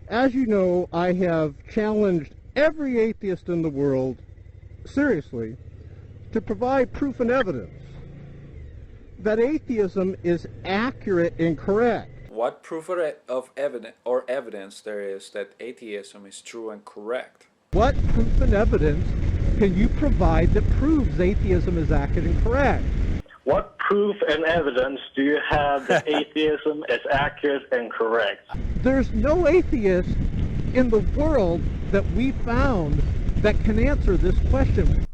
As you know, I have challenged every atheist in the world, seriously, to provide proof and evidence that atheism is accurate and correct. What proof of evidence there is that atheism is true and correct? What proof and evidence can you provide that proves atheism is accurate and correct? What proof and evidence do you have that atheism is accurate and correct? There's no atheist in the world that we found that can answer this question.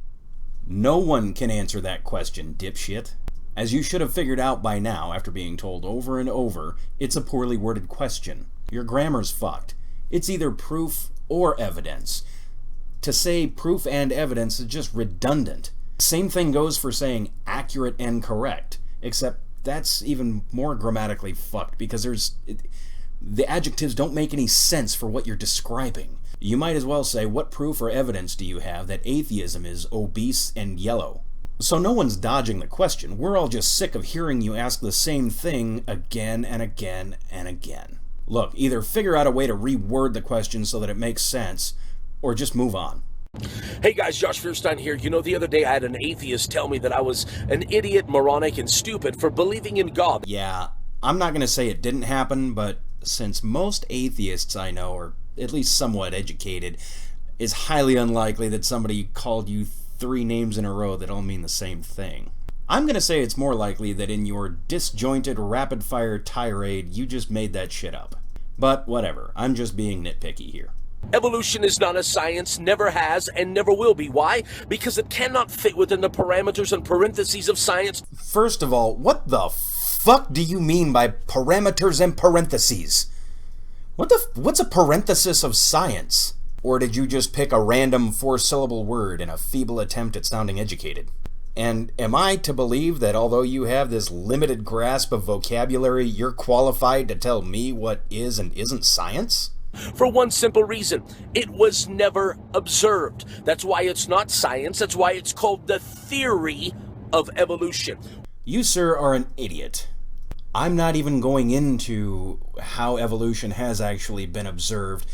No one can answer that question, dipshit. As you should have figured out by now after being told over and over, it's a poorly worded question. Your grammar's fucked. It's either proof or evidence. To say proof and evidence is just redundant. Same thing goes for saying accurate and correct, except that's even more grammatically fucked because the adjectives don't make any sense for what you're describing. You might as well say, what proof or evidence do you have that atheism is obese and yellow? So no one's dodging the question. We're all just sick of hearing you ask the same thing again and again and again. Look, either figure out a way to reword the question so that it makes sense, or just move on. Hey guys, Joshua Feuerstein here. You know, the other day I had an atheist tell me that I was an idiot, moronic, and stupid for believing in God. Yeah, I'm not going to say it didn't happen, but since most atheists I know are at least somewhat educated, it's highly unlikely that somebody called you 3 names in a row that all mean the same thing. I'm going to say it's more likely that in your disjointed rapid-fire tirade you just made that shit up. But whatever, I'm just being nitpicky here. Evolution is not a science, never has, and never will be. Why? Because it cannot fit within the parameters and parentheses of science. First of all, what the fuck do you mean by parameters and parentheses? What's a parenthesis of science? Or did you just pick a random 4-syllable word in a feeble attempt at sounding educated? And am I to believe that although you have this limited grasp of vocabulary, you're qualified to tell me what is and isn't science? For one simple reason, it was never observed. That's why it's not science. That's why it's called the theory of evolution. You, sir, are an idiot. I'm not even going into how evolution has actually been observed,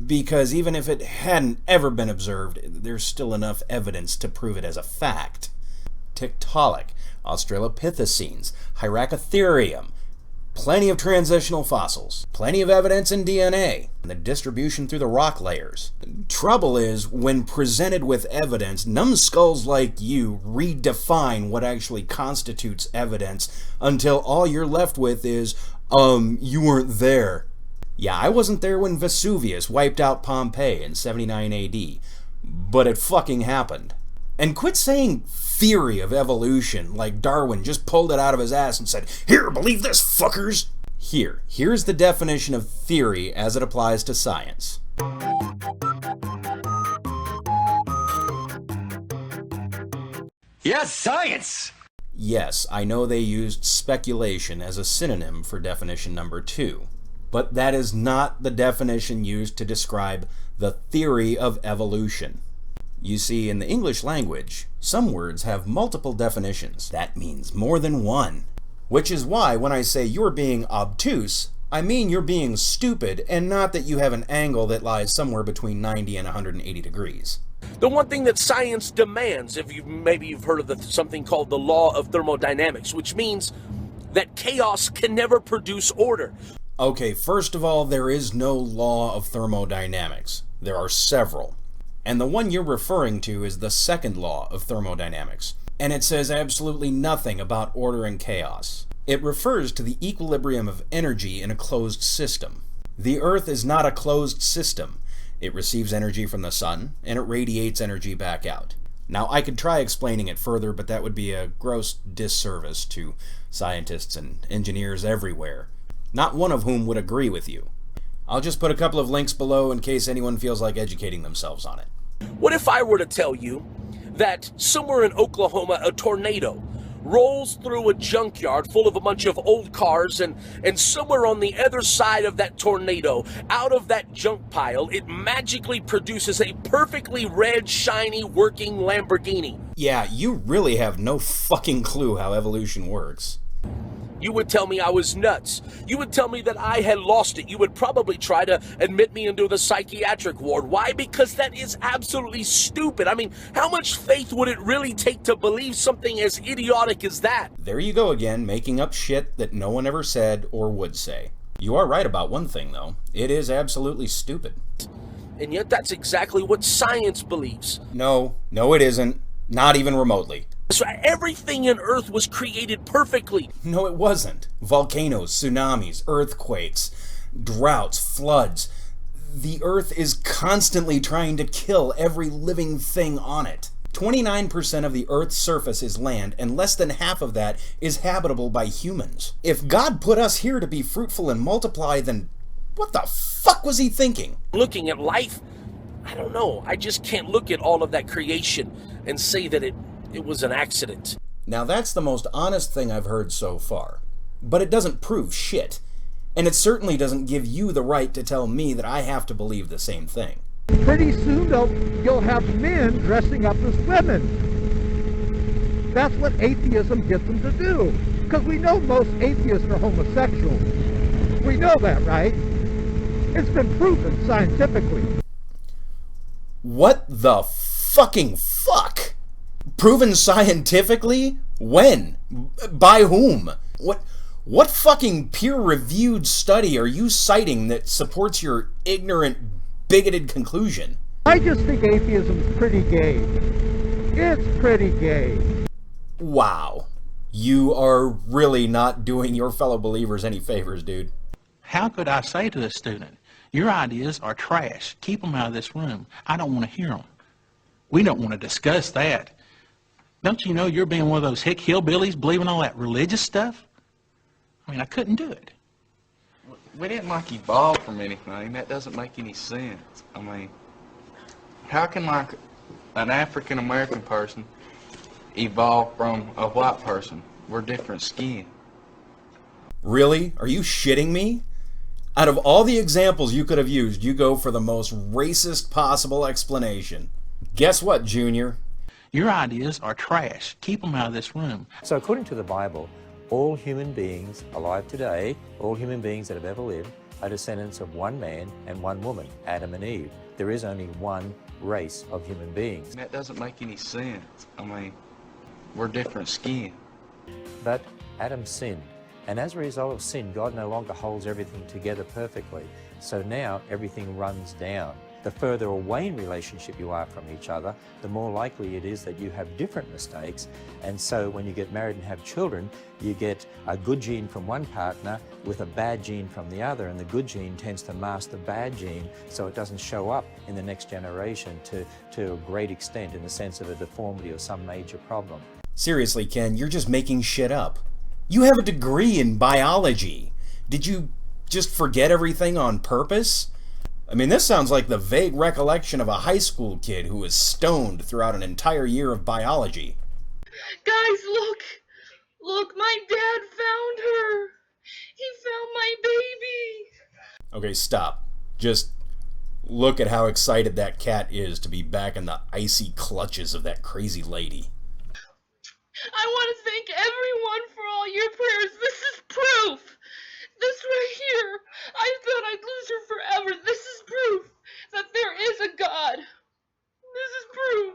because even if it hadn't ever been observed, there's still enough evidence to prove it as a fact. Tiktaalik, Australopithecines, Hyracotherium, plenty of transitional fossils, plenty of evidence in DNA, and the distribution through the rock layers. Trouble is, when presented with evidence, numbskulls like you redefine what actually constitutes evidence until all you're left with is, you weren't there. Yeah, I wasn't there when Vesuvius wiped out Pompeii in 79 AD, but it fucking happened. And quit saying theory of evolution like Darwin just pulled it out of his ass and said, "Here, believe this, fuckers!" Here's the definition of theory as it applies to science. Yes, science! Yes, I know they used speculation as a synonym for definition number 2, but that is not the definition used to describe the theory of evolution. You see, in the English language, some words have multiple definitions. That means more than one. Which is why when I say you're being obtuse, I mean you're being stupid, and not that you have an angle that lies somewhere between 90 and 180 degrees. The one thing that science demands, maybe you've heard of something called the Law of Thermodynamics, which means that chaos can never produce order. Okay, first of all, there is no law of thermodynamics. There are several. And the one you're referring to is the second law of thermodynamics. And it says absolutely nothing about order and chaos. It refers to the equilibrium of energy in a closed system. The Earth is not a closed system. It receives energy from the sun, and it radiates energy back out. Now, I could try explaining it further, but that would be a gross disservice to scientists and engineers everywhere, not one of whom would agree with you. I'll just put a couple of links below in case anyone feels like educating themselves on it. What if I were to tell you that somewhere in Oklahoma a tornado rolls through a junkyard full of a bunch of old cars, and somewhere on the other side of that tornado, out of that junk pile, it magically produces a perfectly red, shiny, working Lamborghini? Yeah, you really have no fucking clue how evolution works. You would tell me I was nuts. You would tell me that I had lost it. You would probably try to admit me into the psychiatric ward. Why? Because that is absolutely stupid. I mean, how much faith would it really take to believe something as idiotic as that? There you go again, making up shit that no one ever said or would say. You are right about one thing, though. It is absolutely stupid. And yet that's exactly what science believes. No, it isn't. Not even remotely. So everything in Earth was created perfectly. No, it wasn't. Volcanoes, tsunamis, earthquakes, droughts, floods. The Earth is constantly trying to kill every living thing on it. 29% of the Earth's surface is land, and less than half of that is habitable by humans. If God put us here to be fruitful and multiply, then what the fuck was he thinking? Looking at life, I don't know. I just can't look at all of that creation and say that it was an accident. Now that's the most honest thing I've heard so far. But it doesn't prove shit. And it certainly doesn't give you the right to tell me that I have to believe the same thing. Pretty soon you'll have men dressing up as women. That's what atheism gets them to do. Because we know most atheists are homosexuals. We know that, right? It's been proven scientifically. What the fucking fuck? Proven scientifically? When? By whom? What fucking peer-reviewed study are you citing that supports your ignorant, bigoted conclusion? I just think atheism's pretty gay. It's pretty gay. Wow. You are really not doing your fellow believers any favors, dude. How could I say to a student, your ideas are trash. Keep them out of this room. I don't want to hear them. We don't want to discuss that. Don't you know you're being one of those hick hillbillies believing all that religious stuff? I mean, I couldn't do it. We didn't evolve from anything. That doesn't make any sense. I mean, how can an African American person evolve from a white person? We're different skin. Really? Are you shitting me? Out of all the examples you could have used, you go for the most racist possible explanation. Guess what, Junior? Your ideas are trash. Keep them out of this room. So according to the Bible, all human beings alive today, all human beings that have ever lived, are descendants of one man and one woman, Adam and Eve. There is only one race of human beings. That doesn't make any sense. I mean, we're different skin. But Adam sinned. And as a result of sin, God no longer holds everything together perfectly. So now everything runs down. The further away in relationship you are from each other, the more likely it is that you have different mistakes. And so when you get married and have children, you get a good gene from one partner with a bad gene from the other, and the good gene tends to mask the bad gene so it doesn't show up in the next generation to a great extent in the sense of a deformity or some major problem. Seriously, Ken, you're just making shit up. You have a degree in biology. Did you just forget everything on purpose? I mean, this sounds like the vague recollection of a high school kid who was stoned throughout an entire year of biology. Guys, look! Look, my dad found her! He found my baby! Okay, stop. Just look at how excited that cat is to be back in the icy clutches of that crazy lady. I want to thank everyone for all your prayers. This is proof! This right here! I thought I'd lose her forever. This is proof that there is a God. This is proof.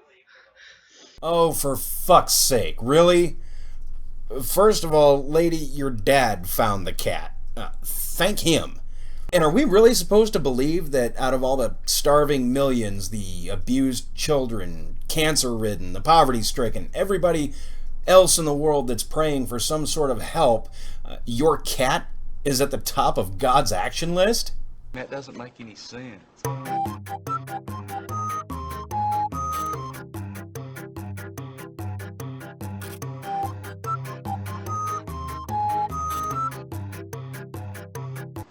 Oh, for fuck's sake, really? First of all, lady, your dad found the cat. Thank him. And are we really supposed to believe that out of all the starving millions, the abused children, cancer-ridden, the poverty-stricken, everybody else in the world that's praying for some sort of help, your cat is at the top of God's action list? That doesn't make any sense.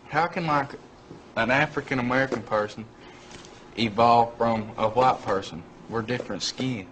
How can an African American person evolve from a white person? We're different skin.